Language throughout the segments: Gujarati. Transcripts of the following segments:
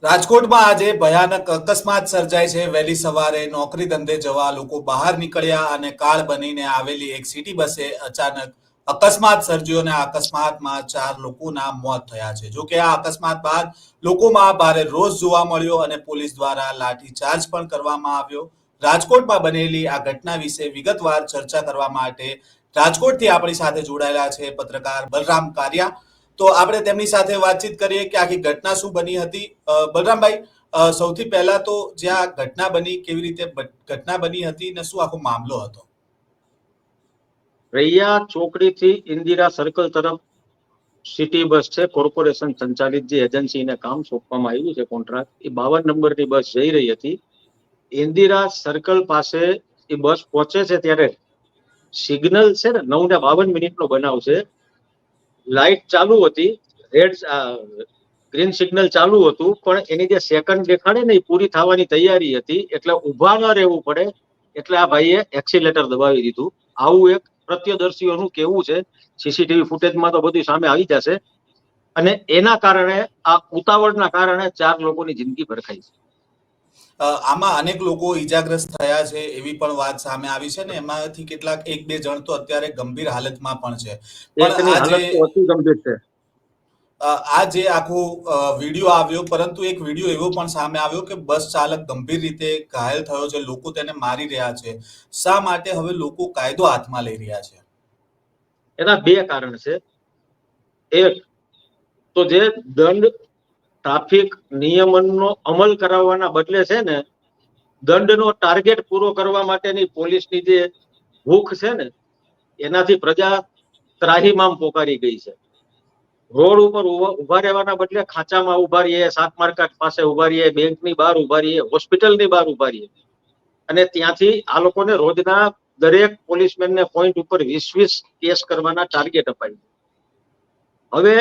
રાજકોટમાં આજે ભયાનક અકસ્માત સર્જાય છે. વહેલી સવારે નોકરી ધંધે જવા લોકો બહાર નીકળ્યા અને કાળ બનીને આવેલી એક સિટી બસે અચાનક અકસ્માત સર્જ્યો અને આ અકસ્માતમાં 4 લોકોના મોત થયા છે. જો કે આ અકસ્માત બાદ લોકોમાં ભારે રોષ જોવા મળ્યો અને પોલીસ દ્વારા લાઠીચાર્જ પણ કરવામાં આવ્યો. રાજકોટમાં બનેલી આ ઘટના વિશે વિગતવાર ચર્ચા કરવા માટે રાજકોટથી આપણી સાથે જોડાયેલા છે પત્રકાર બલરામ કારિયા. તો આપણે તેમની સાથે વાતચીત કરીએ કે આખી ઘટના શું બની હતી. બલરામભાઈ, સૌથી પહેલા તો જે આ ઘટના બની, કેવી રીતે ઘટના બની હતી ને શું આખો મામલો હતો? રૈયા ચોકડી થી ઇન્દિરા સર્કલ તરફ સિટી બસ છે, કોર્પોરેશન સંચાલિત જે એજન્સીને કામ સોંપવામાં આવ્યું છે કોન્ટ્રાક્ટ, એ 52 નંબરની બસ જઈ રહી હતી. ઇન્દિરા સર્કલ પાસે એ બસ પહોંચે છે ત્યારે સિગ્નલ છે ને 9:52 નો બનાવ છે. લાઇટ ચાલુ હતી, રેડ ગ્રીન સિગ્નલ ચાલુ હતું, પણ એની જે સેકન્ડ દેખાડે ને એ પૂરી થવાની તૈયારી હતી, એટલે ઊભા ન રહેવું પડે એટલે આ ભાઈએ એક્સિલેટર દબાવી દીધું. આવું એક પ્રત્યદર્શીઓનું કેવું છે. સીસીટીવી ફૂટેજમાં તો બધું સામે આવી જશે. અને એના કારણે, આ ઉતાવળના કારણે 4 લોકોની જિંદગી ભરખાઈ છે. આમાં અનેક લોકો ઈજાગ્રસ્ત થયા છે એવી પણ વાત સામે આવી છે ને એમાંથી કેટલાક 1-2 જણ તો અત્યારે ગંભીર હાલતમાં પણ છે. પણ એકની આ જે હાલત તો અતિ ગંભીર છે. આ જે આખો વિડીયો આવ્યો, પરંતુ એક વિડીયો એવો પણ સામે આવ્યો કે બસ ચાલક ગંભીર રીતે ઘાયલ થયો છે, લોકો તેને મારી રહ્યા છે. શા માટે હવે લોકો કાયદો હાથમાં લઈ રહ્યા છે? એના બે કારણ છે. એક તો જે દંડ ટ્રાફિક નિયમનનો અમલ કરાવવાના બદલે છે ને, દંડનો ટાર્ગેટ પૂરો કરવા માટેની પોલીસની જે ભૂખ છે ને, એનાથી પ્રજા ત્રાહિમામ પોકારી ગઈ છે. રોડ ઉપર ઉભા રહેવાના બદલે ખાંચામાં ઉભા રહીએ, શાક માર્કેટ પાસે ઉભા રહીએ, બેંકની બહાર ઉભા રહીએ, હોસ્પિટલની બહાર ઉભા રહીએ, અને ત્યાંથી આ લોકોને રોજના દરેક પોલીસમેનને પોઈન્ટ ઉપર 20-20 કેસ કરવાના ટાર્ગેટ અપાય. હવે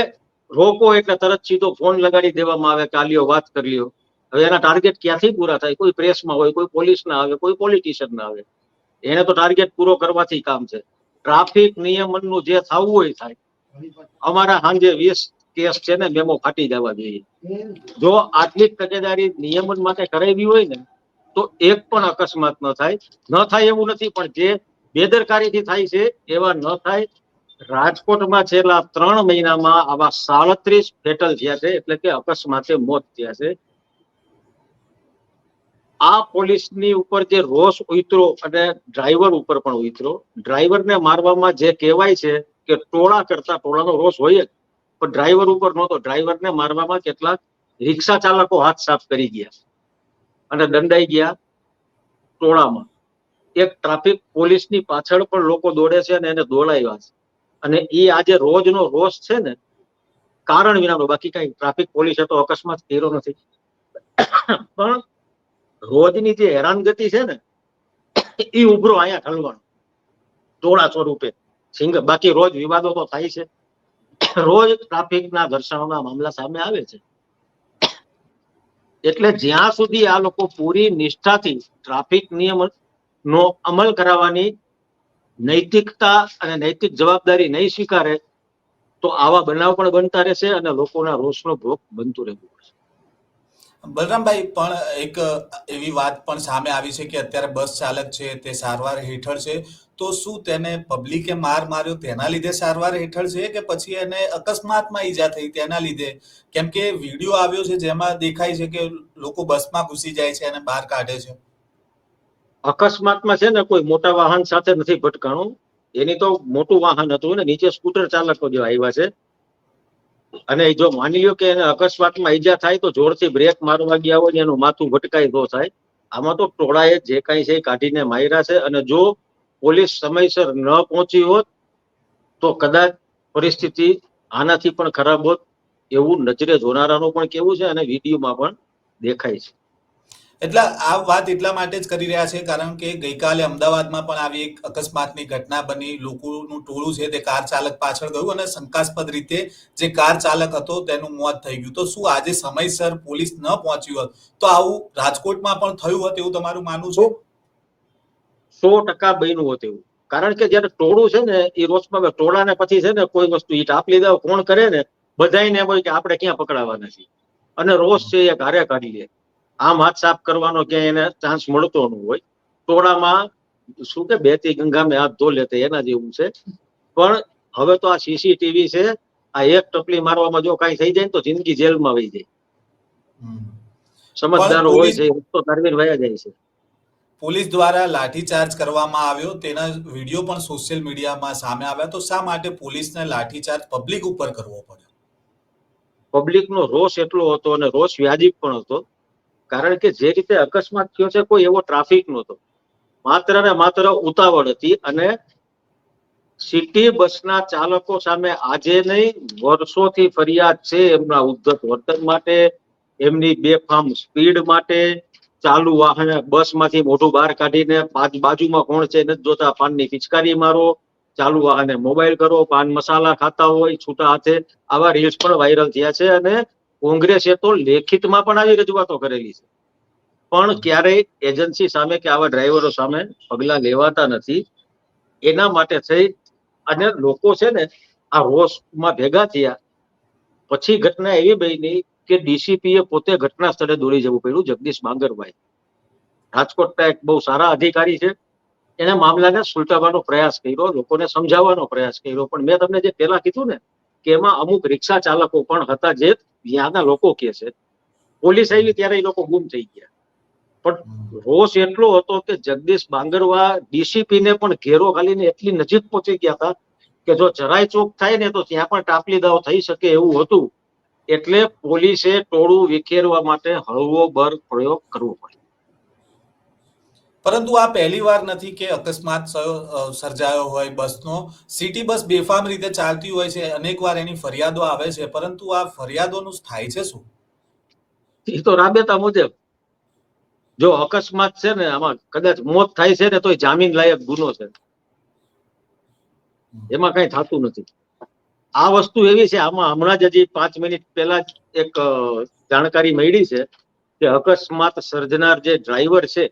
રોકો એટલે તરત સીધો ફોન લગાડી દેવામાં આવે કે આ લ્યો વાત કરી લ્યો. હવે એના ટાર્ગેટ ક્યાંથી પૂરા થાય? કોઈ પ્રેસમાં હોય, કોઈ પોલીસ ના આવે, કોઈ પોલિટિશિયન ના આવે. એને તો ટાર્ગેટ પૂરો કરવાથી કામ છે. ટ્રાફિક નિયમનનું જે થવું હોય થાય. અમારા સાંજે 20 કેસ છે ને, મેમો ફાટી જવા જોઈએ. જો આટલી તકેદારી નિયમન માટે કરાવી હોય ને, તો એક પણ અકસ્માત ન થાય. ન થાય એવું નથી, પણ જે બેદરકારીથી થાય છે એવા ન થાય. રાજકોટમાં છેલ્લા 3 મહિનામાં આવા 37 ફેટલ થયા છે, એટલે કે અકસ્માતે મોત થયા છે. આ પોલીસની ઉપર જે રોષ ઉતરો અને ડ્રાઈવર ઉપર પણ ઉતરો. ડ્રાઈવરને મારવામાં જે કહેવાય છે કે ટોળા કરતા ટોળાનો રોષ હોય જ, પણ ડ્રાઈવર ઉપર નહોતો. ડ્રાઈવરને મારવામાં કેટલાક રિક્ષા ચાલકો હાથ સાફ કરી ગયા અને દંડાઈ ગયા ટોળામાં. એક ટ્રાફિક પોલીસની પાછળ પણ લોકો દોડે છે અને એને દોડાવ્યા છે. અને એ આજે રોજનો રોષ છે ને, કારણ વિનાનો. બાકી કઈ ટ્રાફિક પોલીસે તો અકસ્માત કર્યો નથી, પણ રોજની જે હેરાનગતિ છે ને, એ ઉભરો અહીંયા ઠલવાનો ટોળા સ્વરૂપે. બાકી રોજ વિવાદો તો થાય છે, રોજ ટ્રાફિકના ઘર્ષણોના મામલા સામે આવે છે. એટલે જ્યાં સુધી આ લોકો પૂરી નિષ્ઠાથી ટ્રાફિક નિયમ નો અમલ કરાવવાની નૈતિકતા અને નૈતિક જવાબદારી નહીં સ્વીકારે, તો આવા બનાવ પણ બનતા રહેશે અને લોકોના રોષનો ભોગ બનતું રહેવું પડશે. બલરામભાઈ, પણ એક એવી વાત પણ સામે આવી છે કે અત્યારે બસ ચાલક છે તે સારવાર હેઠળ છે. તો શું તેને પબ્લિકે માર્યો તેના લીધે સારવાર હેઠળ છે કે પછી એને અકસ્માતમાં ઈજા થઈ તેના લીધે? કેમ કે વિડીયો આવ્યો છે જેમાં દેખાય છે કે લોકો બસમાં ઘૂસી જાય છે અને બહાર કાઢે છે. અકસ્માતમાં છે ને કોઈ મોટા વાહન સાથે નથી ભટકાણું. એની તો મોટું વાહન હતું ને, નીચે સ્કૂટર ચાલકો જે આવ્યા છે. અને જો માની લ્યો કે એને અકસ્માતમાં ઈજા થાય તો જોરથી બ્રેક મારવા ગયા હોય ને એનું માથું ભટકાય તો થાય. આમાં તો ટોળાએ જે કાંઈ છે કાઢીને માર્યા છે. અને જો પોલીસ સમયસર ન પહોંચી હોત તો કદાચ પરિસ્થિતિ આનાથી પણ ખરાબ હોત, એવું નજરે જોનારાનું પણ કેવું છે અને વિડીયોમાં પણ દેખાય છે. એટલે આ વાત એટલા માટે જ કરી રહ્યા છે કારણ કે ગઈકાલે અમદાવાદમાં પણ આવી એક અકસ્માતની ઘટના બની. લોકોનું ટોળું છે તે કાર ચાલક પાછળ ગયું અને શંકાસ્પદ રીતે જે કાર ચાલક હતો તેનું મોત થઈ ગયું. તો શું આજે સમયસર પોલીસ ન પહોંચી હોત તો આવું રાજકોટમાં પણ થયું હોત એવું તમારું માનવું છે? 100% બન્યું હોત એવું. કારણ કે જયારે ટોળું છે ને એ રોજમાં ટોળાને પછી છે ને કોઈ વસ્તુ ઈટ આપી દે કોણ કરે ને, બધાને એમ હોય કે આપણે ક્યાં પકડાવાના છીએ. અને રોષ છે એ ઘારે કાઢી લે. આમ હાથ સાફ કરવાનો ક્યાંય એને ચાન્સ મળતો ન હોય. ટોળામાં શું કે બેતી ગંગા મેં હાથ ધો લેતે એના જેવું છે. પણ હવે તો આ સીસીટીવી છે, આ એક ટપલી મારવામાં જો કાંઈ થઈ જાય ને તો જિંદગી જેલમાં વહી જાય. હમ. પણ સમજદારો હોય છે એ તો તારવીર વયા જાય છે. પોલીસ દ્વારા લાઠીચાર્જ કરવામાં આવ્યો, તેના વિડીયો પણ સોશિયલ મીડિયામાં સામે આવ્યા. તો શા માટે પોલીસને લાઠીચાર્જ પબ્લિક ઉપર કરવો પડ્યો? પબ્લિકનો રોષ એટલો હતો અને રોષ વ્યાજિબ પણ હતો. કારણ કે જે રીતે અકસ્માત થયો છે કોઈ એવો ટ્રાફિક નહોતો, માત્ર ને માત્ર ઉતાવળ હતી. અને સિટી બસના ચાલકો સામે આજે નહીં વર્ષોથી ફરિયાદ છે એમના ઉદ્ધત વર્તન માટે, એમની બેફામ સ્પીડ માટે. ચાલુ વાહને બસમાંથી મોઢું બહાર કાઢીને બાજુમાં કોણ છે નથી જોતા પાનની પિચકારી મારો, ચાલુ વાહને મોબાઈલ કરો, પાન મસાલા ખાતા હોય છૂટા હાથે. આવા રીલ્સ પણ વાયરલ થયા છે અને કોંગ્રેસે તો લેખિતમાં પણ આવી રજૂઆતો કરેલી છે. પણ ક્યારેય એજન્સી સામે કે આવા ડ્રાઈવરો સામે પગલા લેવાતા નથી. એના માટે થઈ અને લોકો છે ને આ રોષમાં ભેગા થયા. પછી ઘટના એવી બની કે ડીસીપીએ પોતે ઘટના સ્થળે દોડી જવું પડ્યું. જગદીશ બાંગરભાઈ રાજકોટના એક બહુ સારા અધિકારી છે, એને મામલાને સુલટાવવાનો પ્રયાસ કર્યો, લોકોને સમજાવવાનો પ્રયાસ કર્યો. પણ મેં તમને જે પહેલા કીધું ને કે એમાં અમુક રિક્ષા ચાલકો પણ હતા જે ત્યાંના લોકો કહે છે. પોલીસ આવી ત્યારે એ લોકો ગુમ થઈ ગયા. પણ રોષ એટલો હતો કે જગદીશ બાંગરવા ડીસીપીને પણ ઘેરો ખાલીને એટલી નજીક પહોંચી ગયા હતા કે જો જરાય ચોક થાય ને તો ત્યાં પણ ટાપલી દાવ થઈ શકે એવું હતું. એટલે પોલીસે ટોળું વિખેરવા માટે હળવો બર પ્રયોગ કરવો પડ્યો. પરંતુ આ પહેલી વાર નથી કે અકસ્માત સર્જાયો હોય બસનો. સિટી બસ બેફામ રીતે ચાલતી હોય છે, અનેક વાર એની ફરિયાદો આવે છે, પરંતુ આ ફરિયાદોનું થાય છે શું? એ તો રાબેતા મુજબ જો અકસ્માત છે ને આમાં કદાચ મોત થાય છે ને તો જામીન લાયક ગુનો છે, એમાં કઈ થતું નથી. આ વસ્તુ એવી છે, આમાં હમણાં જ હજી 5 મિનિટ પહેલા જ એક જાણકારી મળી છે કે અકસ્માત સર્જનાર જે ડ્રાઈવર છે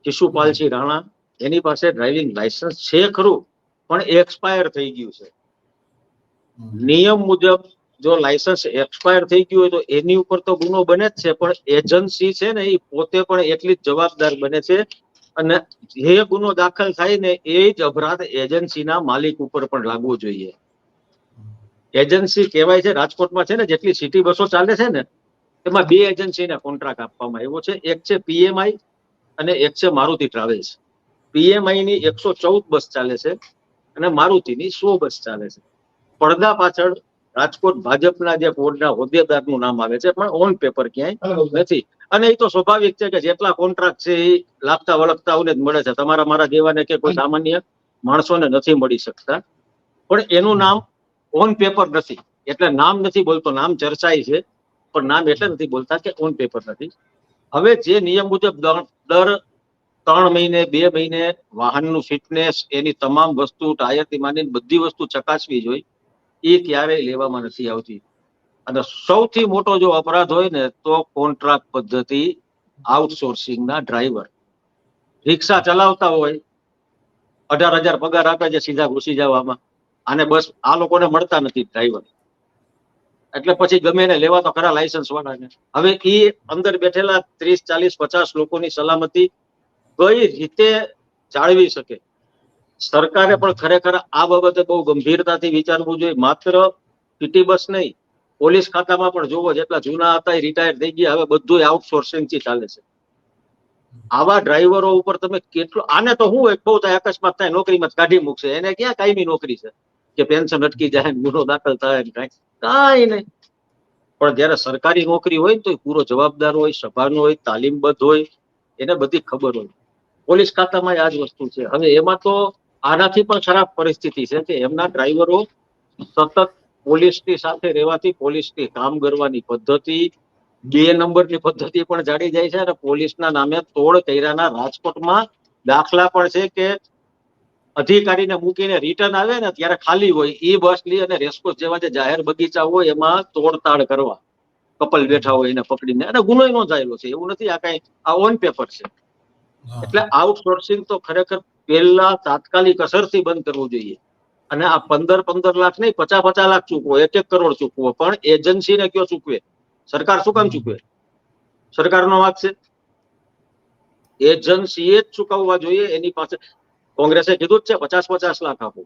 કિશુપાલસિંહ રાણા, એની પાસે ડ્રાઇવિંગ લાયસન્સ છે ખરું, પણ એક્સપાયર થઈ ગયું છે. નિયમ મુજબ જો લાયસન્સ એક્સપાયર થઈ ગયું હોય તો એની ઉપર તો ગુનો બને જ છે, પણ એજન્સી છે ને એ પોતે પણ એટલી જ જવાબદાર બને છે. અને જે ગુનો દાખલ થાય ને એ જ અપરાધ એજન્સીના માલિક ઉપર પણ લાગવો જોઈએ. એજન્સી કહેવાય છે, રાજકોટમાં છે ને જેટલી સિટી બસો ચાલે છે ને એમાં 2 એજન્સીને કોન્ટ્રાક્ટ આપવામાં આવ્યો છે. એક છે પીએમઆઈ અને એક છે મારુતિ ટ્રાવેલ્સ. પીએમઆઈ ની 114 બસ ચાલે છે અને મારુતિની 100 બસ ચાલે છે. પડદા પાછળ રાજકોટ ભાજપના જે બોર્ડના હોદ્દેદારનું નામ આવે છે, પણ ઓન પેપર ક્યાંય નથી. અને એ તો સ્વાભાવિક છે કે જેટલા કોન્ટ્રાક્ટ છે એ લાગતા વળગતાઓને જ મળે છે, તમારા મારા જેવાને કે કોઈ સામાન્ય માણસોને નથી મળી શકતા. પણ એનું નામ ઓન પેપર નથી, એટલે નામ નથી બોલતો. નામ ચર્ચાય છે પણ નામ એટલે નથી બોલતા કે ઓન પેપર નથી. હવે જે નિયમ મુજબ દર 3 મહિને 2 મહિને વાહનનું ફિટનેસ, એની તમામ વસ્તુ ટાયરથી માંડીને બધી વસ્તુ ચકાસવી જોઈએ, એ ક્યારેય લેવામાં નથી આવતી. અને સૌથી મોટો જો અપરાધ હોય ને તો કોન્ટ્રાક્ટ પદ્ધતિ, આઉટસોર્સિંગના ડ્રાઈવર રિક્ષા ચલાવતા હોય, 18,000 પગાર આપે છે, સીધા ઘૂસી જવામાં. આને બસ આ લોકોને મળતા નથી ડ્રાઈવર, એટલે પછી ગમે એને લેવા તો ખરા લાયસન્સ વાળાને. હવે એ અંદર બેઠેલા 30, 40, 50 લોકોની સલામતી કઈ રીતે જાળવી શકે? સરકારે પણ ખરેખર આ બાબતે બહુ ગંભીરતાથી વિચારવું જોઈએ. માત્ર સિટી બસ નહીં, પોલીસ ખાતામાં પણ જોવો, જેટલા જૂના હતા એ રિટાયર થઈ ગયા, હવે બધું આઉટસોર્સિંગ થી ચાલે છે. આવા ડ્રાઈવરો ઉપર તમે કેટલો, આને તો હું એક બહુ થાય અકસ્માત થાય નોકરીમાં જ કાઢી મૂકશે, એને ક્યાં કાયમી નોકરી છે કે પેન્શન અટકી જાય, ગુનો દાખલ થાય, કાંઈ નહીં. પણ જયારે સરકારી નોકરી હોય ને તો પૂરો જવાબદાર હોય, સભાન હોય, તાલીમબદ્ધ હોય, એને બધી ખબર હોય. પોલીસ ખાતામાં આ જ વસ્તુ છે. હવે એમાં તો આનાથી પણ ખરાબ પરિસ્થિતિ છે કે એમના ડ્રાઈવરો સતત પોલીસની સાથે રહેવાથી પોલીસની કામ કરવાની પદ્ધતિ, 2 નંબરની પદ્ધતિ પણ જાડી જાય છે. અને પોલીસના નામે તોડ કર્યાના રાજકોટમાં દાખલા પણ છે કે અધિકારીને મૂકીને રિટર્ન આવે ને ત્યારે ખાલી હોય એ બસ લઈ અને રેસકોર્સ જેવા જે જાહેર બગીચા હોય એમાં તોડતાડ કરવા, કપલ બેઠા હોય એને પકડીને, અને ગુનો નોંધાયેલો છે. એવું નથી આ કઈ આ ઓન પેપર છે. એટલે આઉટસોર્સિંગ તો ખરેખર પહેલા તાત્કાલિક અસરથી બંધ કરવું જોઈએ. અને આ 15 લાખ નહીં, 50 લાખ ચૂકવો, 1 કરોડ ચૂકવો, પણ એજન્સીને કયો ચૂકવે. સરકાર શું કામ ચૂકવે? સરકારનો વાંક છે. એજન્સીએ જ ચૂકવવા જોઈએ. એની પાસે કોંગ્રેસે કીધું જ છે 50-50 લાખ આપો.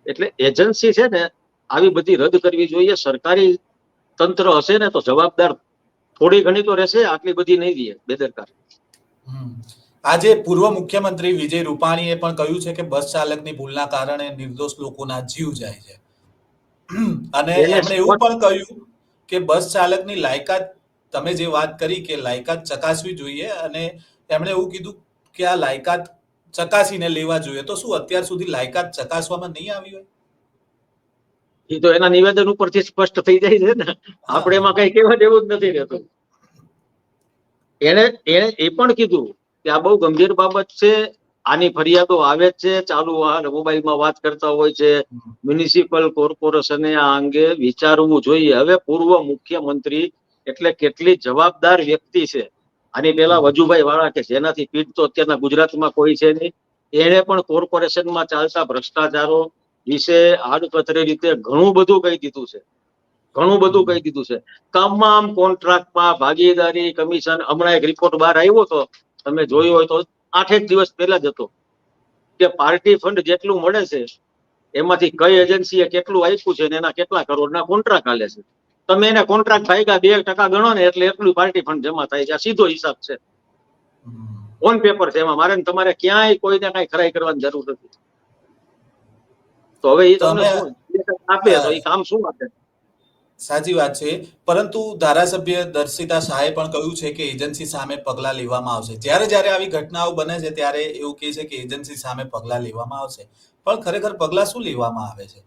એટલે એજન્સી છે ને આવી બધી રદ કરવી જોઈએ. સરકારી તંત્ર હશે ને તો જવાબદાર થોડી ઘણી તો રહેશે, આટલી બધી નહીં રહે બેદરકાર. આજે પૂર્વ મુખ્યમંત્રી વિજય રૂપાણીએ પણ કહ્યું છે કે બસ ચાલકની ભૂલના કારણે નિર્દોષ લોકોના જીવ જાય છે. અને એને એમણે એવું પણ કહ્યું કે બસ ચાલકની લાયકાત, તમે જે વાત કરી કે લાયકાત ચકાસવી જોઈએ, અને એમણે એવું કીધું કે આ લાયકાત ચકાસીને લેવા જોઈએ. તો શું અત્યાર સુધી લાયકાત ચકાસવામાં નહીં આવી હોય? એ તો એના નિવેદન ઉપરથી સ્પષ્ટ થઈ જાય છે ને. આપણે એમાં કઈ કહેવા જેવું જ નથી રહેતું. એને એ પણ કીધું કે આ બહુ ગંભીર બાબત છે, આની ફરિયાદો આવે જ છે, ચાલુ મોબાઈલમાં વાત કરતા હોય છે. મ્યુનિસિપલ કોર્પોરેશને આ અંગે વિચારવું જોઈએ. હવે પૂર્વ મુખ્યમંત્રી એટલે કેટલી જવાબદાર વ્યક્તિ છે. આની પહેલા વજુભાઈ વાળા કે જેનાથી પીઠ તો અત્યારના ગુજરાતમાં કોઈ છે નહીં, એને પણ કોર્પોરેશનમાં ચાલતા ભ્રષ્ટાચારો વિશે આડકતરી રીતે ઘણું બધું કહી દીધું છે. ઘણું બધું કહી દીધું છે. તમામ કોન્ટ્રાક્ટમાં ભાગીદારી, કમિશન. હમણાં એક રિપોર્ટ બહાર આવ્યો હતો, તમે જોયો હોય તો 8 દિવસ પહેલા જ હતો, કે પાર્ટી ફંડ જેટલું મળે છે એમાંથી કઈ એજન્સીએ કેટલું આપ્યું છે અને એના કેટલા કરોડના કોન્ટ્રાક્ટ હાલે છે. તમે એને કોન્ટ્રાક્ટ ભાગ્યા 2% ગણો ને એટલે એટલું પાર્ટી ફંડ જમા થાય છે. આ સીધો હિસાબ છે, ઓન પેપર છે. એમાં મારે તમારે ક્યાંય કોઈને કઈ ખરાઈ કરવાની જરૂર નથી. તો હવે એ તમને શું આપે તો એ કામ શું આપે? સાચી વાત છે. પરંતુ ધારાસભ્ય દર્શિતા શાહે પણ કહ્યું છે કે એજન્સી સામે પગલા લેવામાં આવશે. જ્યારે જ્યારે આવી ઘટનાઓ બને છે ત્યારે એવું કહે છે કે એજન્સી સામે પગલા લેવામાં આવશે. પણ ખરેખર પગલા શું લેવામાં આવે છે?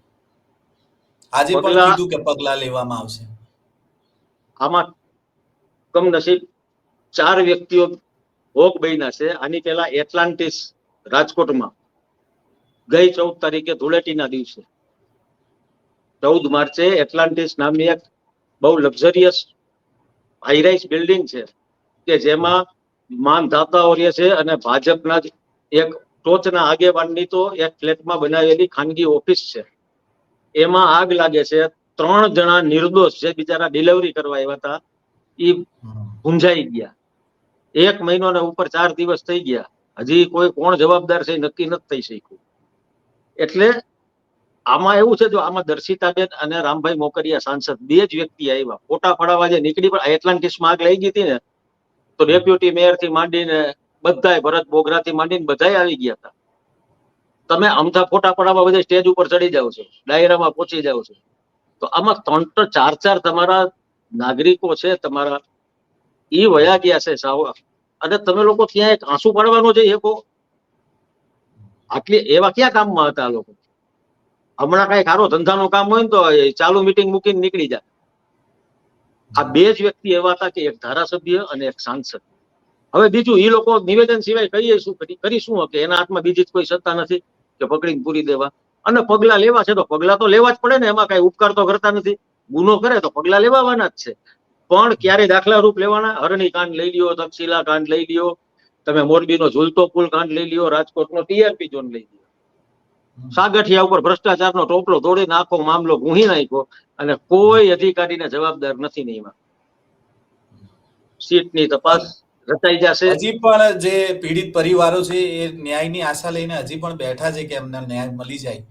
આજે પણ પગલા કીધું કે પગલા લેવામાં આવશે. આમાં કમનસીબ 4 વ્યક્તિઓ ભોગ બન્યા છે. આની પહેલા એટલાન્ટિસ રાજકોટમાં ગઈ 14 તારીખે ધૂળેટીના દિવસે 14 માર્ચે એટલાન્ટિસ નામની એક બહુ લક્ઝરિયસ હાઈરાઇઝ બિલ્ડિંગ છે કે જેમાં માનધાતાઓ રહે છે, અને ભાજપના જ એક ટોચના આગેવાનની તો એક ફ્લેટમાં બનાવેલી ખાનગી ઓફિસ છે. એમાં આગ લાગે છે. 3 જણા નિર્દોષ જે બિચારા ડિલિવરી કરવા આવ્યા હતા એ ભૂંજાઈ ગયા. 1 મહિનો ને ઉપર 4 દિવસ થઈ ગયા. હજી કોઈ કોણ જવાબદાર છે નક્કી નથી થઈ શક્યું. એટલે આમાં એવું છે, જો આમાં દર્શિતાબેન અને રામભાઈ મોકરિયા સાંસદ 2 જ વ્યક્તિ આવ્યા. ફોટા પડાવવા જે નીકળી પણ એટલાન્ટિસમાં આગ લાગી હતી ને, તો ડેપ્યુટી મેયર થી માંડીને બધાય, ભરત બોગરાથી માંડીને બધાય આવી ગયા હતા. તમે અમથા ફોટા પડાવવા બધા સ્ટેજ ઉપર ચડી જાવ છો, ડાયરામાં પહોંચી જાવ છો, તો આમાં 3-4 તમારા નાગરિકો છે તમારા, ઈ વયા ગયા છે સાવ. અને તમે લોકો ત્યાં એક આંસુ પાડવાનો છે એકો આટલી એવા ક્યાં કામમાં હતા આ લોકો? હમણાં કઈ સારો ધંધાનું કામ હોય ને તો ચાલુ મીટિંગ મૂકીને નીકળી જાય. આ 2 જ વ્યક્તિ એવા હતા કે એક ધારાસભ્ય અને એક સાંસદ. હવે બીજું એ લોકો નિવેદન સિવાય કહીએ શું કરી શું કે એના હાથમાં બીજી કોઈ સત્તા નથી કે પકડીને પૂરી દેવા. અને પગલા લેવા છે તો પગલા તો લેવા જ પડે ને. એમાં કઈ ઉપકાર તો કરતા નથી. ગુનો કરે તો પગલા લેવાના જ છે, પણ ક્યારે દાખલા રૂપ લેવાના? હરણી કાંડ લઈ લ્યો, તક્ષશિલા કાંડ લઈ લ્યો, તમે મોરબીનો ઝૂલતો પુલ કાંડ લઈ લ્યો, રાજકોટનો ટીઆરપી ઝોન લઈ લ્યો. સાગઠિયા ઉપર ભ્રષ્ટાચારનો ટોપલો તોડીને આખો મામલો ગુહી નાખ્યો, અને કોઈ અધિકારીને જવાબદાર નથી ને એમાં. સીટની તપાસ રચાઈ જશે. હજી પણ જે પીડિત પરિવારો છે એ ન્યાયની આશા લઈને હજી પણ બેઠા છે કે એમને ન્યાય મળી જાય.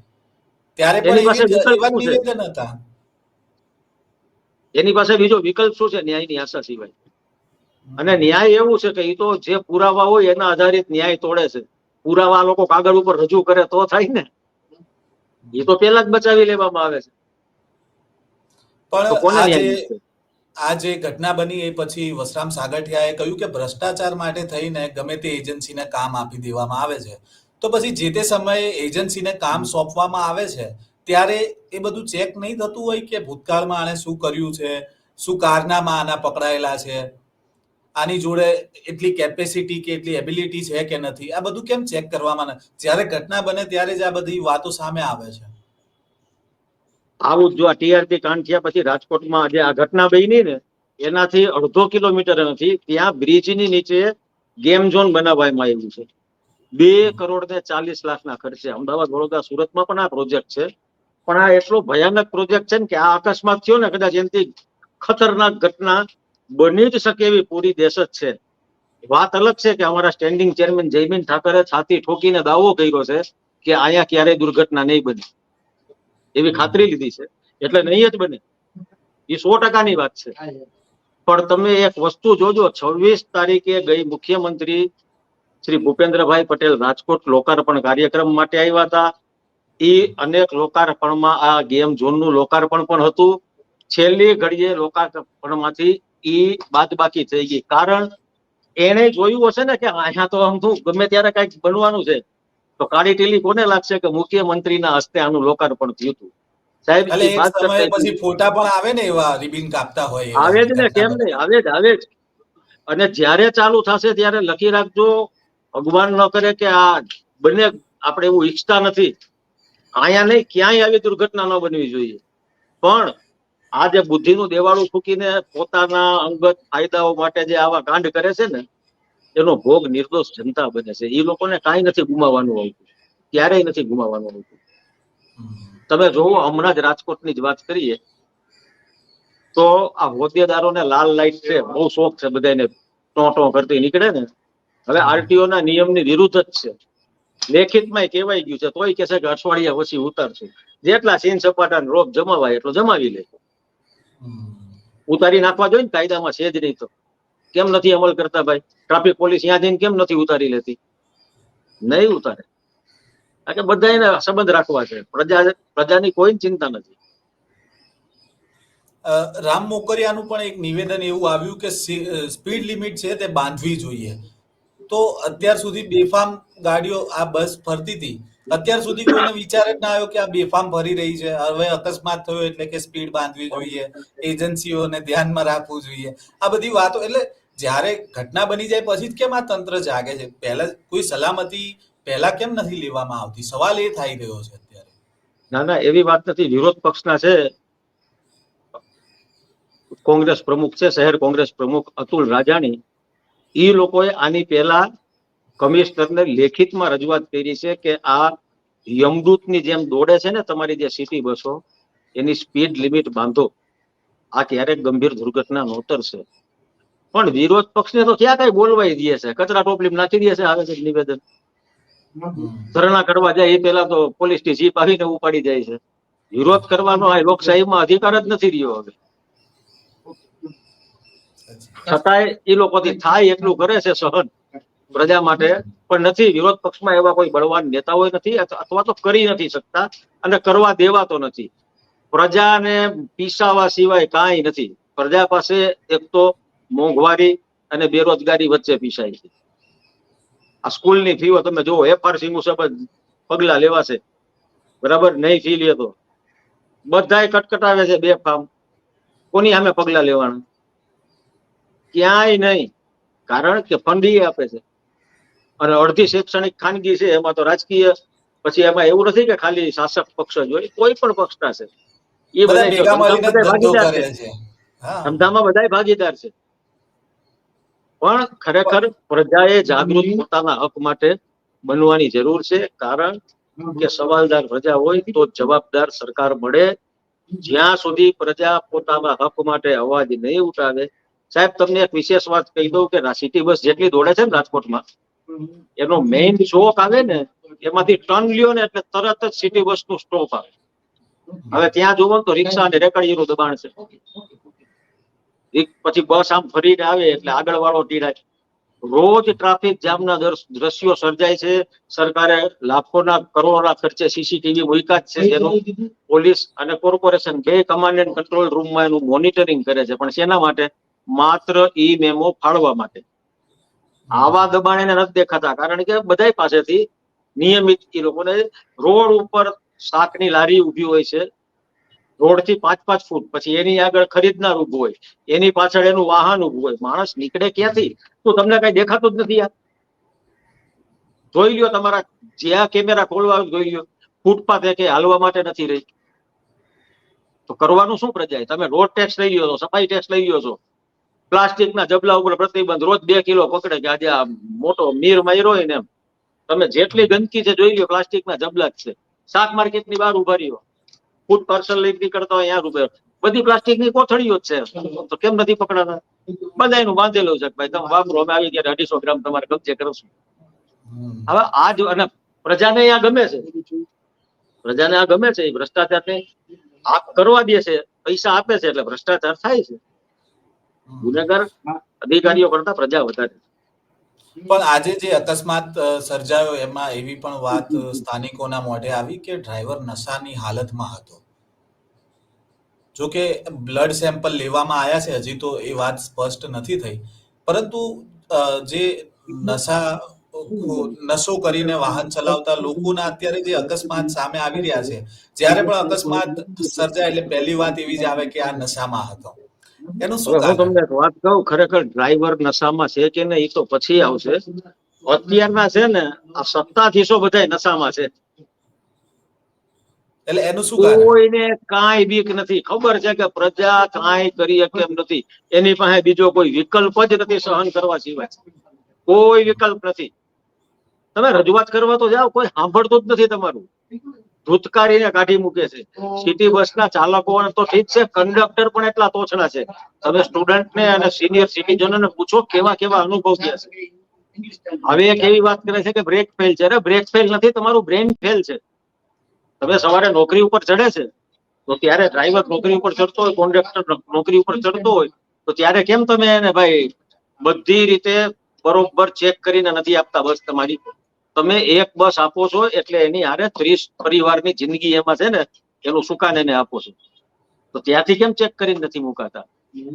ત્યારે પણ એની પાસે વિકલ્પ એવા શું છે? નિવેદન હતા. એની પાસે બીજો વિકલ્પ શું છે ન્યાયની આશા સિવાય? અને ન્યાય એવું છે કે એ તો જે પુરાવા હોય એના આધારિત ન્યાય તોડે છે. પુરાવા લોકો કાગળ ઉપર રજૂ કરે તો થાય ને. એ તો પેલા જ બચાવી લેવામાં આવે છે. તો પણ કોને ન્યાય મળશે? આ જે ઘટના બની એ પછી વસરામ સાગઠિયાએ કહ્યું કે ભ્રષ્ટાચાર માટે થઈને ગમે તે એજન્સીને કામ આપી દેવામાં આવે છે. તો પછી જે તે સમયે એજન્સીને કામ સોંપવામાં આવે છે ત્યારે એ બધું ચેક નહીં થતું હોય કે ભૂતકાળમાં આણે શું કર્યું છે, શું કારનામાં આના પકડાયેલા છે, આની જોડે એટલી કેપેસિટી કે એટલી એબિલિટી છે કે નથી? આ બધું કેમ ચેક કરવામાં નથી? જ્યારે ઘટના બને ત્યારે જ આ બધી વાતો સામે આવે છે. આવું જો આ ટીઆરપી કાંડ થયા પછી રાજકોટમાં જે આ ઘટના બની ને એનાથી 1.5 કિલોમીટર નથી, ત્યાં બ્રિજની નીચે ગેમ ઝોન બનાવવામાં આવ્યું છે 2,40,00,000 ખર્ચે. અમદાવાદ, વડોદરા, સુરતમાં પણ આ પ્રોજેક્ટ છે. પણ આ એટલો ભયાનક પ્રોજેક્ટ છે ને કે આ અકસ્માત થયો ને કદાચ એનાથી ખતરનાક ઘટના બની જ શકે એવી પૂરી દેશ જ છે. વાત અલગ છે કે અમારા સ્ટેન્ડિંગ ચેરમેન જયમીન ઠાકરે છાતી ઠોકીને દાવો કર્યો છે કે અહીંયા ક્યારેય દુર્ઘટના નહીં બને, એવી ખાતરી લીધી છે, એટલે નહીં જ બને. એ 100%ની વાત છે. પણ તમે એક વસ્તુ જોજો, 26 તારીખે ગઈ મુખ્યમંત્રી શ્રી ભૂપેન્દ્રભાઈ પટેલ રાજકોટ લોકાર્પણ કાર્યક્રમ માટે આવ્યા હતા. એ અનેક લોકાર્પણમાં આ ગેમ ઝોનનું લોકાર્પણ પણ હતું. છેલ્લી ઘડીએ લોકાર્પણમાંથી ઈ બાદબાકી થઈ ગઈ, કારણ એને જોયું હશે ને કે અહીંયા તો આમ ગમે ત્યારે કઈક બનવાનું છે, તો કાળી ટીલી કોને લાગશે કે મુખ્યમંત્રીના હસ્તે આનું લોકાર્પણ થયું હતું. સાહેબ એટલે ઈ એક વાત સમયે કરતા પછી ફોટા પણ આવે ને એવા રિબિન કાપતા હોય એવા આવે જ ને, ઘટના કેમ બને. નહીં આવે જ. અને જ્યારે ચાલુ થશે ત્યારે લખી રાખજો, ભગવાન ન કરે કે આ બંને, આપણે એવું ઈચ્છતા નથી, અહીંયા નહીં ક્યાંય આવી દુર્ઘટના ન બનવી જોઈએ. પણ આ જે બુદ્ધિનું દેવાળું ફૂકીને પોતાના અંગત ફાયદાઓ માટે જે આવા કાંડ કરે છે ને, એનો ભોગ નિર્દોષ જનતા બને છે. એ લોકોને કાંઈ નથી ગુમાવવાનું આવતું, ક્યારેય નથી ગુમાવવાનું આવતું. તમે જોવો, હમણાં જ રાજકોટની જ વાત કરીએ તો આ હોદ્દેદારોને લાલ લાઈટ છે, બહુ શોખ છે બધાને, ટો કરતી નીકળે ને. હવે આરટીઓ ના નિયમની વિરુદ્ધ જ છે, લેખિતમાં કહેવાય ગયું છે, તોય કહેશે કે અઠવાડિયા પછી ઉતારશું. જેટલા સીન સપાટા રોપ જમાવાય એટલો જમાવી લે. ઉતારી નાખવા જોઈએ ને, કાયદામાં છે જ નહીં તો કેમ નથી અમલ કરતા ભાઈ? ટ્રાફિક પોલીસ ત્યાં જઈને કેમ નથી ઉતારી લેતી? નહીં ઉતારે, કારણ કે બધા એને સંબંધ રાખવા છે, પ્રજાની કોઈ ચિંતા નથી. રામ મોકરિયાનું પણ એક નિવેદન એવું આવ્યું કે સ્પીડ લિમિટ છે તે બાંધવી જોઈએ. તો અત્યાર સુધી બેફામ ગાડીઓ આ બસ ફરતી હતી, અત્યાર સુધી કોઈને વિચાર જ ના આવ્યો કે આ બેફામ ફરી રહી છે, હવે અકસ્માત થયો એટલે કે સ્પીડ બાંધવી જોઈએ, એજન્સીઓને ધ્યાનમાં રાખવું જોઈએ, આ બધી વાતો. એટલે જ્યારે ઘટના બની જાય પછી જ કેમ આ તંત્ર જાગે છે? પહેલા કોઈ સલામતી પહેલા કેમ નથી લેવામાં આવતી? સવાલ એ થઈ રહ્યો છે અત્યારે. ના, એવી વાત નથી. વિરોધ પક્ષના છે, કોંગ્રેસ પ્રમુખ છે, શહેર કોંગ્રેસ પ્રમુખ અતુલ રાજાણી, એ લોકોએ આની પહેલા કમિશનરને લેખિતમાં રજૂઆત કરી છે કે આ યમદૂતની જેમ દોડે છે ને તમારી જે સિટી બસો, એની સ્પીડ લિમિટ બાંધો, આ ક્યારેક ગંભીર દુર્ઘટના નોતરશે. પણ વિરોધ પક્ષને તો ક્યાં કઈ બોલવાઈ દે છે, કચરા ટોપલી નાખી દે છે. આવે છે નિવેદન, ધરણા કરવા જાય એ પેલા તો પોલીસની જીપ આવીને ઉપાડી જાય છે. વિરોધ કરવાનો આ લોકશાહીમાં અધિકાર જ નથી રહ્યો હવે. છતાંય એ લોકોથી થાય એટલું કરે છે સહન પ્રજા માટે, પણ નથી. વિરોધ પક્ષમાં એવા કોઈ બળવાન નેતાઓ નથી, અથવા તો કરી નથી શકતા, અને કરવા દેવાતો નથી. પ્રજાને પીસાવા સિવાય કાંઈ નથી. પ્રજા પાસે એક તો મોંઘવારી અને બેરોજગારી વચ્ચે પીસાય છે. આ સ્કૂલની ફીઓ તમે જુઓ, એફઆરસી મુજબ પગલા લેવાશે, બરાબર? નહીં ફી લે તો બધાય કટકટાવે છે બેફામ. કોની સામે પગલા લેવાના? ક્યાંય નહીં, કારણ કે ફંડી આપે છે. અને અડધી શૈક્ષણિક ખાનગી છે, એમાં તો રાજકીય, પછી એમાં એવું નથી કે ખાલી શાસક પક્ષ જ હોય, કોઈ પણ પક્ષના છે, એ બધા ભેગા મળીને ધંધો ભાગીદાર છે, કરે છે. ધંધામાં બધા ભાગીદાર છે. પણ ખરેખર પ્રજાએ જાગૃત પોતાના હક માટે બનવાની જરૂર છે, કારણ કે સવાલદાર પ્રજા હોય તો જવાબદાર સરકાર મળે. જ્યાં સુધી પ્રજા પોતાના હક માટે અવાજ નહીં ઉઠાવે. સાહેબ, તમને એક વિશેષ વાત કહી દઉં કે સિટી બસ જેટલી દોડે છે ને રાજકોટમાં, એનો મેઇન ચોક આવે ને, એમાંથી ટર્ન લ્યો ને એટલે તરત જ સિટી બસ નું સ્ટોપ આવે. હવે ત્યાં જોવો તો રિક્ષા અને રેકડીનું દબાણ છે. પછી બસ આમ ફરીને આવે એટલે આગળ વાળો ટીરાય. રોજ ટ્રાફિક જામના દ્રશ્યો સર્જાય છે. સરકારે લાખોના કરોડોના ખર્ચે સીસીટીવી મૂક્યા જ છે, એનું પોલીસ અને કોર્પોરેશન બે કમાન્ડ એન્ડ કંટ્રોલ રૂમમાં એનું મોનિટરિંગ કરે છે. પણ શેના માટે? માત્ર ઈ મેમો ફાળવા માટે. આવા દબાણ એને નથી દેખાતા, કારણ કે બધા પાસેથી નિયમિત એ લોકોને રોડ ઉપર શાકની લારી ઉભી હોય છે, રોડ થી 5-5 ફૂટ, પછી એની આગળ ખરીદનાર ઉભું હોય, એની પાછળ એનું વાહન ઉભું હોય. માણસ નીકળે ક્યાંથી? તો તમને કઈ દેખાતું જ નથી. જોઈ લ્યો, તમારા જ્યાં કેમેરા ખોલવા જોઈ લ્યો, ફૂટપાથ કે હાલવા માટે નથી રહી. તો કરવાનું શું પ્રજાએ? તમે રોડ ટેક્સ લઈ લ્યો છો, સફાઈ ટેક્સ લઈ લ્યો છો, પ્લાસ્ટિકના જબલા ઉપર પ્રતિબંધ, રોજ 2 કિલો પકડે કે આજે આ મોટો મીર માર્યો હોય ને એમ. તમે જેટલી ગંદકી છે જોઈ લ્યો, પ્લાસ્ટિકના જબલા જ છે. શાક માર્કેટની બહાર ઉભા રહ્યો, ફૂડ પાર્સલ લઈ નીકળતા હોય ત્યાં ઉભા, બધી પ્લાસ્ટિકની કોથળીઓ જ છે, તો કેમ નથી પકડાતા? બધા એનું બાંધેલું છે કે ભાઈ તમે વાપરો, અમે આવી ત્યારે 250 ગ્રામ તમારે કબજે કરશું. હવે આ જ, અને પ્રજાને આ ગમે છે, પ્રજાને આ ગમે છે, એ ભ્રષ્ટાચારને આ કરવા દે છે, પૈસા આપે છે એટલે ભ્રષ્ટાચાર થાય છે. ગુનેગાર અધિકારીઓ કરતા પ્રજા વધારે. પણ આજે જે અકસ્માત સર્જાયો એમાં એવી પણ વાત સ્થાનિકોના મોઢે આવી કે ડ્રાઈવર નશાની હાલતમાં હતો. જો કે બ્લડ સેમ્પલ લેવામાં આવ્યા છે, હજી તો એ વાત સ્પષ્ટ નથી થઈ, પરંતુ જે નશો કરીને વાહન ચલાવતા લોકોના અત્યારે જે અકસ્માત સામે આવી રહ્યા છે, જ્યારે પણ અકસ્માત સર્જાય એટલે પહેલી વાત એવી જ આવે કે આ નશામાં હતો. એનું શું હવે હું કારણ? તમને એક વાત કહું, ખરેખર ડ્રાઈવર નશામાં છે કે નહીં એ તો પછી આવશે. અત્યારના છે ને આ સત્તાધીશો બધા નશામાં છે. એટલે એનું શું કારણ? કોઈને કાંઈ બીક નથી, ખબર છે કે પ્રજા કાંઈ કરી શકે એમ નથી, એની પાસે બીજો કોઈ વિકલ્પ જ નથી સહન કરવા સિવાય, કોઈ વિકલ્પ નથી. તમે રજૂઆત કરવા તો જાઓ, કોઈ સાંભળતું જ નથી તમારું, ધૂતકારીને કાઢી મૂકે છે. સિટી બસના ચાલકો તો ઠીક છે, કંડક્ટર પણ એટલા તોછડા છે. તમે સ્ટુડન્ટને અને સિનિયર સિટીઝનોને પૂછો કેવા કેવા અનુભવ થયા છે. હવે એક એવી વાત કરે છે કે બ્રેક ફેલ છે. અરે બ્રેક ફેલ નથી, તમારું બ્રેન ફેલ છે. તમે સવારે નોકરી ઉપર ચડે છે તો ત્યારે ડ્રાઈવર નોકરી ઉપર ચડતો હોય, કોન્ડક્ટર નોકરી ઉપર ચડતો હોય, તો ત્યારે કેમ તમે એને ભાઈ બધી રીતે બરોબર ચેક કરીને નથી આપતા બસ તમારી? તમે એક બસ આપો છો એટલે એની હારે 30 પરિવારની જિંદગી એમાં છે ને, એનું સુકાન એને આપો છો, તો ત્યાંથી કેમ ચેક કરીને નથી મુકાતા?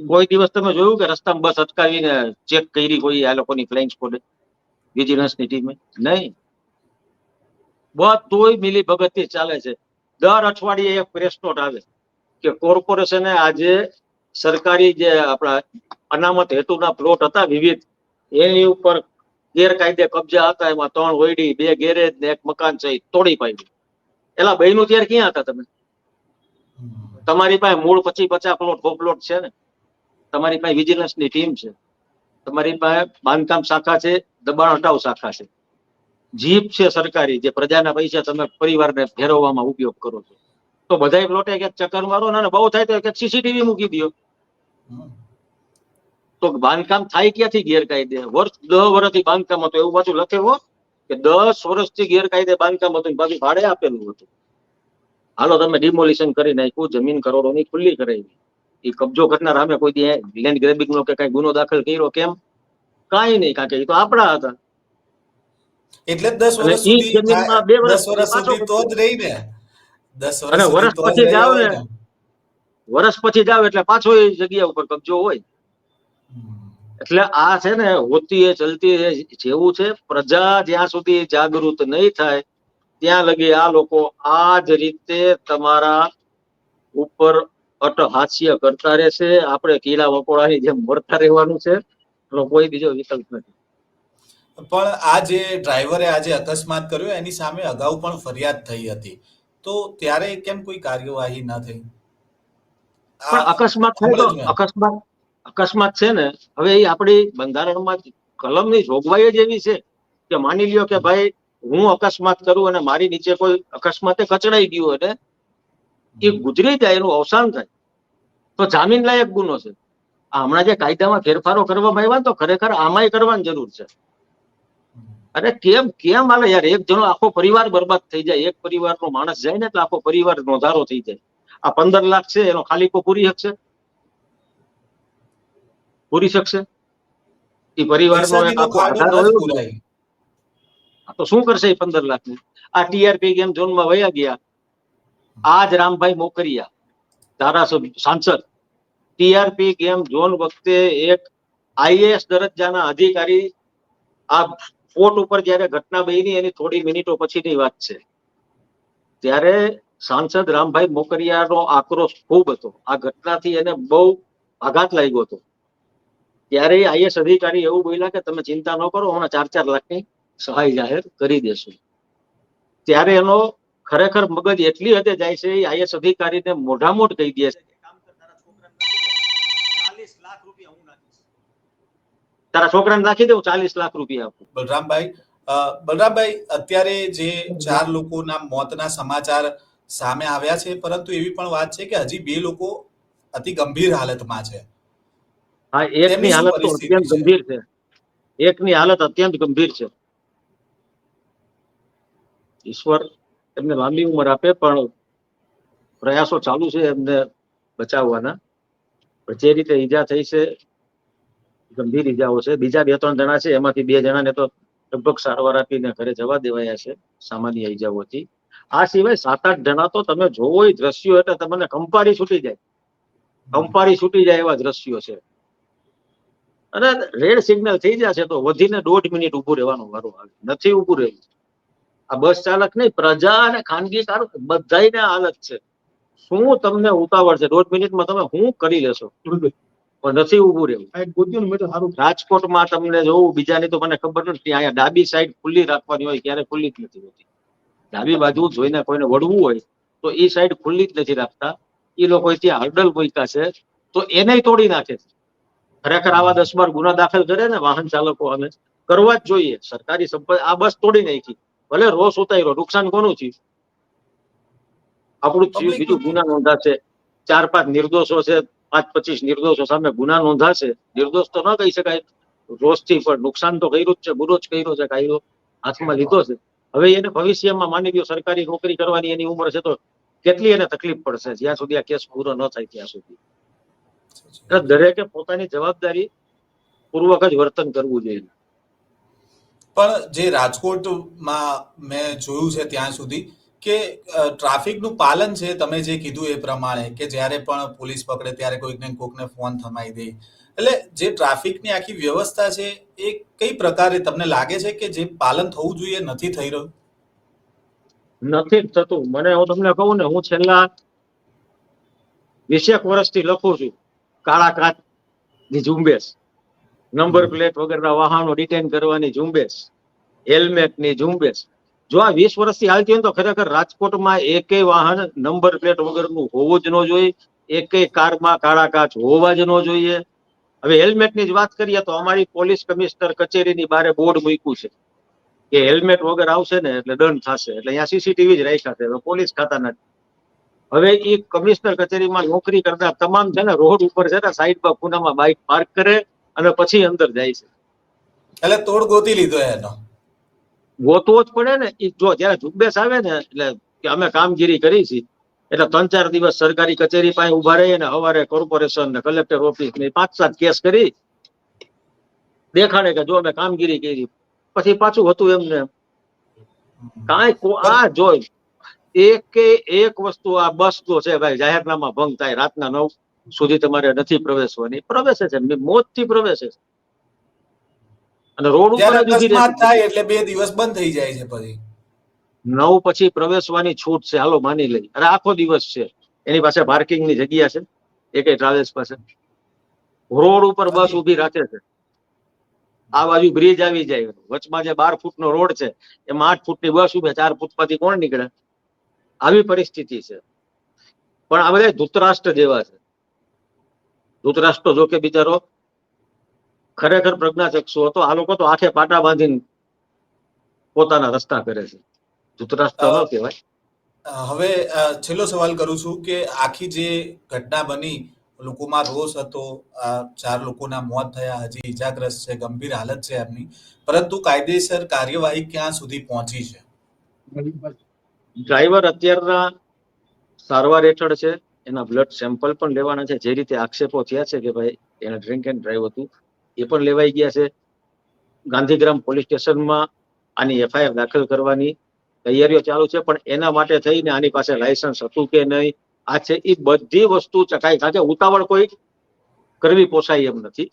કોઈ દિવસ તમે જોયું કે રસ્તામાં બસ અટકાવીને ચેક કરી કોઈ આ લોકોની ફ્લાઇંગ સ્કોડે, વિજિલન્સની ટીમે? નહીં. બધુંય મિલી ભગતથી ચાલે છે. દર અઠવાડિયે એક પ્રેસ નોટ આવે કે કોર્પોરેશને આજે સરકારી જે આપણા અનામત હેતુના પ્લોટ હતા વિવિધ, એની ઉપર ગેરકાયદે કબજા હતા, એમાં 3 હોયડી, 2 ગેરેજ ને 1 મકાન સહિત તોડી પાડ્યું. એલા બહેનું ત્યારે ક્યાં હતા તમે? તમારી પાસે મૂળ 50 પ્લોટ પ્લોટ છે ને, તમારી પાસે વિજિલન્સની ટીમ છે, તમારી પાસે બાંધકામ શાખા છે, દબાણ હટાવ શાખા છે, જીપ છે સરકારી, જે પ્રજાના પૈસા તમે પરિવારને ફેરવવામાં ઉપયોગ કરો છો, તો બધાય પ્લોટે એક ચક્કર મારો ને, બહુ થાય તો એક સીસીટીવી મૂકી દો. તો બાંધકામ થાય ક્યાંથી ગેરકાયદે? વર્ષ 10 વર્ષથી બાંધકામ હતું, એવું પાછું લખે હો કે 10 વર્ષથી ગેરકાયદે બાંધકામ હતું, પાછું ભાડે આપેલું હતું. હાલો તમે ડિમોલિશન કરી નાખ્યું, જમીન કરોડોની ખુલ્લી કરાવી, એ કબજો કરનાર સામે કોઈ દી લેન્ડ ગ્રેબિંગ નો કે કઈ ગુનો દાખલ કર્યો? કેમ? કાંઈ નહીં, કારણ કે એ તો આપણા હતા. એટલે 10 અને વર્ષ ઈ સુધી જમીનમાં 2 વર્ષ 10 પછી વર્ષ પાછો સુધી તો જ રહી ને, 10 વર્ષ અને સુધી વર્ષ તો જ પછી રહ્યા જાવ હોય ને, ને. વર્ષ પછી જાવ એટલે પાછો એ જગ્યા ઉપર કબજો હોય. એટલે આ છે ને હોતી એ ચલતી જેવું છે. પ્રજા જ્યાં સુધી જાગૃત નહીં થાય ત્યાં લગી આ લોકો આ જ રીતે તમારા ઉપર અટહાસ્ય કરતા રહેશે. આપણે કીડા મકોડાની જેમ મરતા રહેવાનું છે, એનો કોઈ બીજો વિકલ્પ નથી. પણ આ જે ડ્રાઈવરે આજે અકસ્માત કર્યો એની સામે અગાઉ પણ ફરિયાદ થઈ હતી, તો ત્યારે કેમ કોઈ કાર્યવાહી ન થઈ? આ પણ અકસ્માત થાય તો હમણાં જ મેં અકસ્માત છે ને, હવે એ આપણી બંધારણમાં કલમની જોગવાઈ જ એવી છે કે માની લ્યો કે ભાઈ હું અકસ્માત કરું અને મારી નીચે કોઈ અકસ્માતે કચડાઈ ગયું અને એ ગુજરી જાય, એનું અવસાન થાય, તો જામીન લાયક ગુનો છે. હમણાં જે કાયદામાં ફેરફારો કરવામાં આવ્યા તો ખરેખર આમાંય કરવાની જરૂર છે. અરે કેમ કેમ હાલે યાર, એક જણો આખો પરિવાર બરબાદ થઈ જાય, એક પરિવારનો માણસ જાય ને એટલે આખો પરિવાર નોંધારો થઈ જાય. આ 15 લાખ છે એનો ખાલીપો પૂરી શકશે? પૂરી શકશે? એ પરિવારનો એક પૈસાજીનો આખો ખાડો આધાર ન જ હોય ને, પુરાય. તો શું કરશે એ 15 લાખ ને? આ ટીઆરપી ગેમ ઝોનમાં વયા ગયા. આજ રામભાઈ મોકરિયા ધારાસભ્ય સાંસદ, ટીઆરપી ગેમ ઝોન વખતે એક આઈએએસ દરજ્જાના અધિકારી, આ ફોર્ટ ઉપર જયારે ઘટના બની એની થોડી મિનિટો પછીની વાત છે, ત્યારે સાંસદ રામભાઈ મોકરિયાનો આક્રોશ ખૂબ હતો. આ ઘટનાથી એને બહુ આઘાત લાગ્યો હતો. ત્યારે આઈએએસ અધિકારી એવું બોલ્યા કે તમે ચિંતા ન કરો, હમણાં 4-4 લાખની સહાય જાહેર કરી દેશું. ત્યારે એનો ખરેખર મગજ એટલી હદે જાય છે, આઈએએસ અધિકારીને મોઢામોઢ કહી દે છે, તારા છોકરાને નાખી દઉં, 40 લાખ રૂપિયા આપું. બલરામભાઈ, અત્યારે જે 4 લોકોના મોતના સમાચાર સામે આવ્યા છે, પરંતુ એવી પણ વાત છે કે હજી 2 લોકો અતિ ગંભીર હાલતમાં છે. હા, તેમની એકની શું હાલત તો પરિસ્થિતિ અત્યંત છે? ગંભીર છે. એકની હાલત અત્યંત ગંભીર છે. ઈશ્વર એમને લાંબી ઉંમર આપે, પણ પ્રયાસો ચાલુ છે એમને બચાવવાના. પણ જે રીતે ઈજા થઈ છે, ગંભીર ઈજાઓ છે. બીજા 2-3 જણા છે, એમાંથી 2 જણાને તો લગભગ સારવાર આપીને ઘરે જવા દેવાયા છે સામાન્ય ઈજાઓથી. આ સિવાય 7-8 જણા તો તમે જોવો એ દ્રશ્યો એટલે તમને કંપારી છૂટી જાય, કંપારી છૂટી જાય એવા દ્રશ્યો છે. અને રેડ સિગ્નલ થઈ જશે તો વધીને 1.5 મિનિટ ઉભું રહેવાનો વારો આવે, નથી ઉભું રહેવું. આ બસ ચાલક નહીં, પ્રજા અને ખાનગી કાર બધાયને હાલત છે. શું તમને ઉતાવળ છે? 1.5 મિનિટમાં તમે શું કરી લેશો? પણ નથી ઉભું રહેવું. રાજકોટમાં તમને જોવું, બીજાની તો મને ખબર નથી, અહીંયા ડાબી સાઈડ ખુલ્લી રાખવાની હોય, ક્યારે ખુલ્લી જ નથી હોતી. ડાબી બાજુ જોઈને કોઈને વળવું હોય તો એ સાઈડ ખુલ્લી જ નથી રાખતા. એ લોકો ત્યાં હર્ડલ મૂક્યા છે તો એને તોડી નાખે છે. ખરેખર આવા 10-12 ગુના દાખલ કરે ને વાહન ચાલકો, અમે કરવા જ જોઈએ. સરકારી સંપત્તિ આ બસ તોડી નાખી, ભલે રોષ ઉતાર્યો, નુકસાન કોનું થયું? આપણું થયું. પબ્લિક બીજું ગુના નોંધાશે, 4-5 નિર્દોષો છે, 5-25 નિર્દોષો સામે ગુના નોંધાશે. નિર્દોષ તો ન કહી શકાય રોષથી, પણ નુકસાન તો કર્યું જ છે, ગુનો જ કર્યો છે, કાયદો હાથમાં લીધો છે. હવે એને ભવિષ્યમાં માની લ્યો સરકારી નોકરી કરવાની એની ઉંમર છે તો કેટલી એને તકલીફ પડશે જ્યાં સુધી આ કેસ પૂરો ન થાય ત્યાં સુધી. એટલે દરેકે પોતાની જવાબદારી પૂર્વક જ વર્તન કરવું જોઈએ. પણ જે રાજકોટમાં મેં જોયું છે ત્યાં સુધી કે ટ્રાફિકનું પાલન છે, તમે જે કીધું એ પ્રમાણે, કે જ્યારે પણ પોલીસ પકડે ત્યારે કોઈકને ફોન થમાઈ દે, એટલે જે ટ્રાફિકની આખી વ્યવસ્થા છે એ કઈ પ્રકારે તમને લાગે છે કે જે પાલન થવું જોઈએ નથી થઈ રહ્યું? નથી જ થતું. મને હું તમને કહું ને, હું છેલ્લા 20 વર્ષથી લખું છું કાળા કાચની ઝુંબેશ, નંબર પ્લેટ વગરના વાહનો ડિટેન કરવાની ઝુંબેશ, હેલ્મેટની ઝુંબેશ. જો આ 20 વર્ષથી હાલતી હોય તો ખરેખર રાજકોટમાં એકેય વાહન નંબર પ્લેટ વગરનું હોવું જ ન જોઈએ, એકેય કારમાં કાળા કાચ હોવા જ ન જોઈએ. હવે હેલ્મેટની જ વાત કરીએ તો અમારી પોલીસ કમિશનર કચેરીની બહાર બોર્ડ મૂક્યું છે કે હેલ્મેટ વગર આવશે ને એટલે દંડ થશે. એટલે અહીંયા સીસીટીવી જ રાખ્યા છે, પોલીસ ખાતા નથી. હવે એ કમિશનર કચેરીમાં નોકરી કરતા તમામ છે ને રોડ ઉપર છે ને સાઈડમાં ખૂણામાં બાઇક પાર્ક કરે અને પછી અંદર જાય છે. એટલે તોડ ગોતી લીધો એનો. ગોતવો જ પડે ને. જો જયારે ઝુંબેશ આવે ને એટલે કે અમે કામગીરી કરી છે એટલે 3-4 દિવસ સરકારી કચેરી પાસે ઉભા રહી અને સવારે કોર્પોરેશન ને કલેક્ટર ઓફિસ ને 5-7 કેસ કરી દેખાડે કે જો અમે કામગીરી કરી, પછી પાછું હતું એમને કાંઈ આ જોઈ એક વસ્તુ આ બસ તો છે ભાઈ, જાહેરનામા ભંગ થાય, રાતના 9 સુધી તમારે નથી પ્રવેશવાની, પ્રવેશે છે, મોતથી પ્રવેશે છે અને રોડ ઉપર જ્યારે જ ઉભી અકસ્માત રહેતી. થાય એટલે 2 દિવસ બંધ થઈ જાય છે પછી. 9 પછી પ્રવેશવાની છૂટ છે, હાલો માની લઈ. અરે આખો દિવસ છે, એની પાસે પાર્કિંગની જગ્યા છે એકેય ટ્રાવેલ્સ પાસે? રોડ ઉપર બસ ઉભી રાખે છે. આ બાજુ બ્રિજ આવી જાય, વચમાં જે 12 ફૂટનો રોડ છે એમાં 8 ફૂટની બસ ઉભે, 4 ફૂટમાંથી કોણ નીકળે? આવી પરિસ્થિતિ છે. પણ આ બધા ધૃતરાષ્ટ્ર જેવા છે. ધૃતરાષ્ટ્ર જો કે બિચારો ખરેખર પ્રજ્ઞાચક્ષુ હતો, આ લોકો તો આંખે પાટા બાંધીને પોતાના રસ્તા કરે છે. ધૃતરાષ્ટ્ર ન કહેવાય. હવે છેલ્લો સવાલ કરું છું કે આખી જે ઘટના બની, લોકોમાં રોષ હતો, 4 લોકોના મોત થયા, હજી ઈજાગ્રસ્ત છે, ગંભીર હાલત છે એમની, પરંતુ કાયદેસર કાર્યવાહી ક્યાં સુધી પહોંચી છે? ડ્રાઈવર અત્યારના સારવાર હેઠળ છે, એના બ્લડ સેમ્પલ પણ લેવાના છે. જે રીતે આક્ષેપો થયા છે કે ભાઈ એને ડ્રિંક એન્ડ ડ્રાઈવ હતું, એ પણ લેવાઈ ગયા છે. ગાંધીગ્રામ પોલીસ સ્ટેશનમાં આની એફઆઈઆર દાખલ કરવાની તૈયારીઓ ચાલુ છે, પણ એના માટે થઈને આની પાસે લાયસન્સ હતું કે નહીં, આ છે એ બધી વસ્તુ ચકાઈ. કારણ કે ઉતાવળ કોઈ કરવી પોસાય એમ નથી,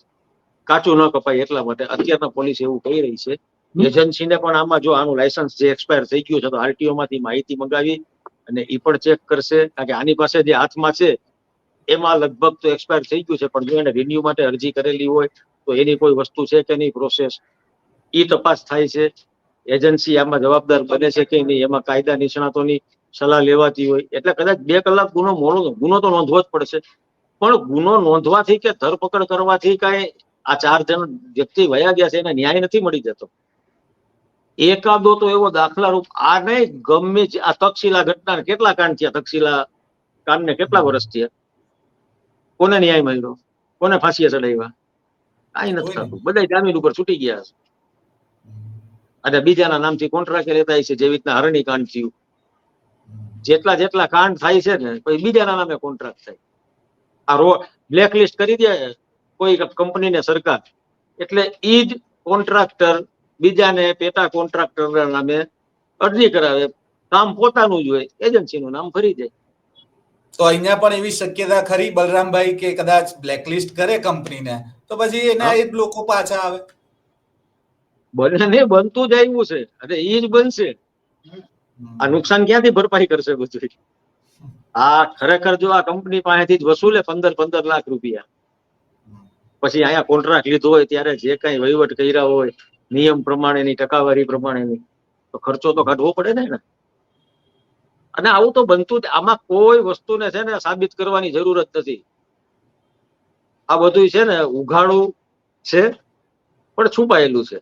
કાચું ન કપાય એટલા માટે અત્યારના પોલીસ એવું કહી રહી છે. એજન્સીને પણ આમાં જો આનું લાયસન્સ જે એક્સપાયર થઈ ગયું છે તો આરટીઓ માંથી માહિતી મંગાવી અને એ પણ ચેક કરશે. કારણ કે આની પાસે જે હાથમાં છે એમાં લગભગ તો એક્સપાયર થઈ ગયું છે, પણ જો એને રિન્યુ માટે અરજી કરેલી હોય તો એની કોઈ વસ્તુ છે કે નહીં, પ્રોસેસ એ તપાસ થાય છે. એજન્સી આમાં જવાબદાર બને છે કે નહીં, એમાં કાયદા નિષ્ણાતોની સલાહ લેવાતી હોય. એટલે કદાચ 2 કલાક ગુનો તો નોંધવો જ પડશે, પણ ગુનો નોંધવાથી કે ધરપકડ કરવાથી કાંઈ આ 4 જણ વ્યક્તિ વયા ગયા છે એને ન્યાય નથી મળી જતો. એકાદો તો એવો દાખલા રૂપ આ નહીં, ગમે આ તક્ષશિલા ઘટના કેટલા કાંડ થયા, તક્ષશિલા કાંડને કેટલા વર્ષ થયા, કોને ન્યાય મળ્યો, કોને ફાંસીએ ચડાવ્યા? કાંઈ નથી કોઈ થતું, બધા જામીન ઉપર છૂટી ગયા છે. અને બીજાના નામથી કોન્ટ્રાક્ટ લેતા છે, જેવી રીતના હરણી કાંડ થયું. જેટલા કાંડ થાય છે ને, પછી બીજાના નામે કોન્ટ્રાક્ટ થાય. આ બ્લેકલિસ્ટ કરી દે કોઈ કંપનીને સરકાર, એટલે ઈ જ કોન્ટ્રાક્ટર બીજાને પેટા કોન્ટ્રાક્ટર નામે અરજી કરાવે. કામ પોતાનું જ હોય, એજન્સીનું નામ ફરી જાય. તો અહીંયા પણ એવી શક્યતા ખરી બલરામભાઈ કે કદાચ બ્લેકલિસ્ટ કરે કંપનીને તો પછી એના એ જ લોકો પાછા આવે? બને બનતું જ આવ્યું છે, અને એ જ બનશે. આ નુકસાન ક્યાંથી ભરપાઈ કરશે બધું? આ ખરેખર જો આ કંપની પાસેથી જ વસૂલે 15 લાખ રૂપિયા, પછી અહીંયા કોન્ટ્રાક્ટ લીધો હોય ત્યારે જે કઈ વહીવટ કર્યા હોય નિયમ પ્રમાણેની, ટકાવારી પ્રમાણેની, તો ખર્ચો તો કાઢવો પડે ને. અને આવું તો બનતું જ. આમાં કોઈ વસ્તુને છે ને સાબિત કરવાની જરૂર જ નથી. આ બધું છે ને ઉઘાડું છે, પણ છુપાયેલું છે.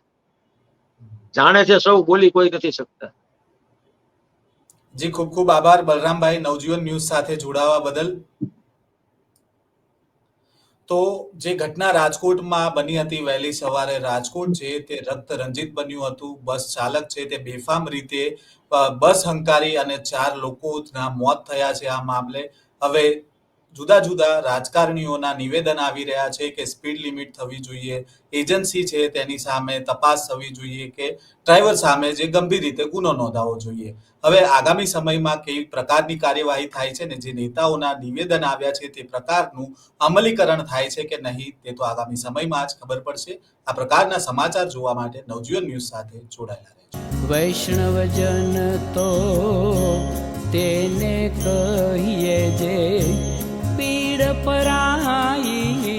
જાણે છે સૌ, બોલી કોઈ નથી શકતા. જી ખૂબ ખૂબ આભાર બલરામભાઈ નવજીવન ન્યૂઝ સાથે જોડાવા બદલ. તો જે ઘટના રાજકોટમાં બની હતી વહેલી સવારે, રાજકોટ છે તે રક્ત રંજિત બન્યું હતું. બસ ચાલક છે તે બેફામ રીતે બસ હંકારી અને 4 લોકોના મોત થયા છે. આ મામલે હવે જુદા જુદા રાજકારણીઓના નિવેદન આવી રહ્યા છે કે સ્પીડ લિમિટ થવી જોઈએ, એજન્સી છે તેની સામે તપાસ થવી જોઈએ, કે ડ્રાઈવર સામે જે ગંભીર રીતે ગુનો નોંધાવવો જોઈએ. હવે આગામી સમયમાં કેવી પ્રકારની કાર્યવાહી થાય છે ને જે નેતાઓના નિવેદન આવ્યા છે તે પ્રકારનું અમલીકરણ થાય છે કે નહીં તે તો આગામી સમયમાં જ ખબર પડશે. આ પ્રકારના સમાચાર જોવા માટે નવજીવન ન્યૂઝ સાથે જોડાયેલા રહેજો. વૈષ્ણવજન તો તેને કહીએ જે પીડ પરાઈ